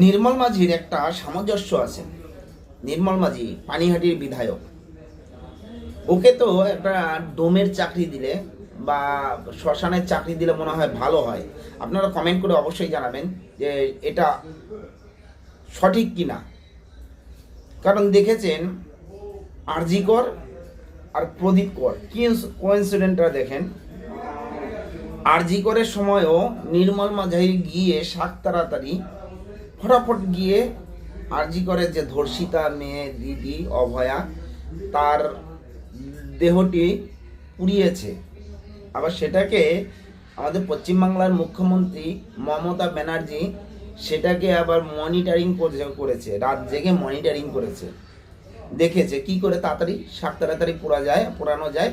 নির্মল মাঝির একটা সামঞ্জস্য আছে। নির্মল মাঝি পানিহাটির বিধায়ক, ওকে তো একটা ডোমের চাকরি দিলে বা শ্মশানের চাকরি দিলে মনে হয় ভালো হয়। আপনারা কমেন্ট করে অবশ্যই জানাবেন যে এটা সঠিক কি না। কারণ দেখেছেন আরজি কর আর প্রদীপ কর কি কোইন্সিডেন্টটা দেখেন। আরজি করের সময়ও নির্মল মাঝি গিয়ে সাত তাড়াতাড়ি ফটাফট গিয়ে আরজি করের যে ধর্ষিতা মেয়ে দিদি অভয়া, তার দেহটি পুড়িয়েছে। আবার সেটাকে আমাদের পশ্চিমবাংলার মুখ্যমন্ত্রী মমতা ব্যানার্জি সেটাকে আবার মনিটরিং করেছে, রাত জেগে মনিটরিং করেছে, দেখেছে কি করে তাড়াতাড়ি তাড়াতাড়ি পোড়ানো যায়,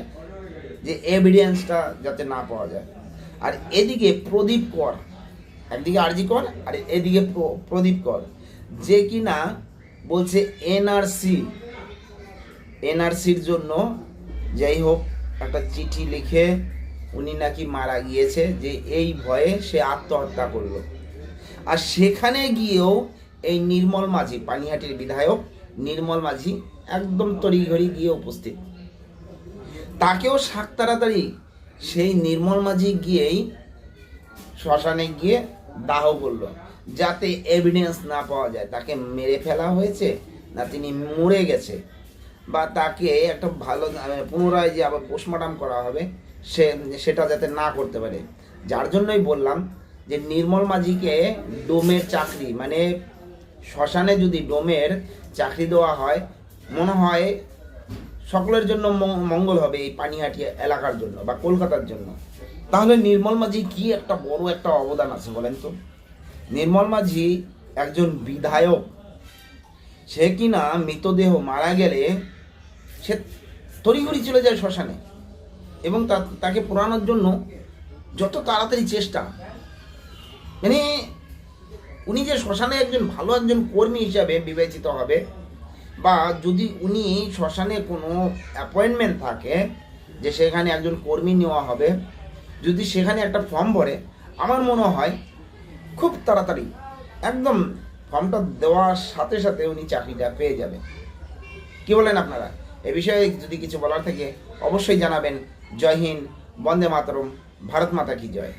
যে এভিডেন্সটা যাতে না পাওয়া যায়। আর এদিকে প্রদীপ কর, একদিকে আরজি কর আর এদিকে প্রদীপ কর, যে কিনা বলছে এনআরসির জন্য যাই হোক একটা চিঠি লিখে উনি নাকি মারা গিয়েছে, যে এই ভয়ে সে আত্মহত্যা করলো। আর সেখানে গিয়েও এই নির্মল মাঝি, পানিহাটির বিধায়ক নির্মল মাঝি একদম তড়িঘড়ি গিয়ে উপস্থিত। তাকেও তাড়াতাড়ি সেই নির্মল মাঝি গিয়েই শ্মশানে গিয়ে দাহ করলো, যাতে এভিডেন্স না পাওয়া যায় তাকে মেরে ফেলা হয়েছে না তিনি মরে গেছে, বা তাকে একটা ভালো পুনরায় যে আবার পোস্টমর্টম করা হবে সেটা যাতে না করতে পারে। যার জন্যই বললাম যে নির্মল মাঝিকে ডোমের চাকরি, মানে শ্মশানে যদি ডোমের চাকরি দেওয়া হয় মনে হয় সকলের জন্য মঙ্গল হবে, এই পানিহাটি এলাকার জন্য বা কলকাতার জন্য। তাহলে নির্মল মাঝি কি একটা বড় একটা অবদান আছে বলেন তো। নির্মল মাঝি একজন বিধায়ক, সে কিনা মৃতদেহ মারা গেলে সে তড়িঘড়ি চলে যায় শ্মশানে এবং তাকে পোড়ানোর জন্য যত তাড়াতাড়ি চেষ্টা। মানে উনি যে শ্মশানে একজন ভালো একজন কর্মী হিসাবে বিবেচিত হবে, বা যদি উনি শ্মশানে কোনো অ্যাপয়েন্টমেন্ট থাকে যে সেখানে একজন কর্মী নেওয়া হবে, যদি সেখানে একটা ফর্ম ভরে, আমার মনে হয় খুব তাড়াতাড়ি একদম ফর্মটা দেওয়ার সাথে সাথে উনি চাকরিটা পেয়ে যাবেন। কি বলেন আপনারা? এ বিষয়ে যদি কিছু বলার থাকে অবশ্যই জানাবেন। জয় হিন্দ, বন্দে মাতরম, ভারত মাতা কি জয়।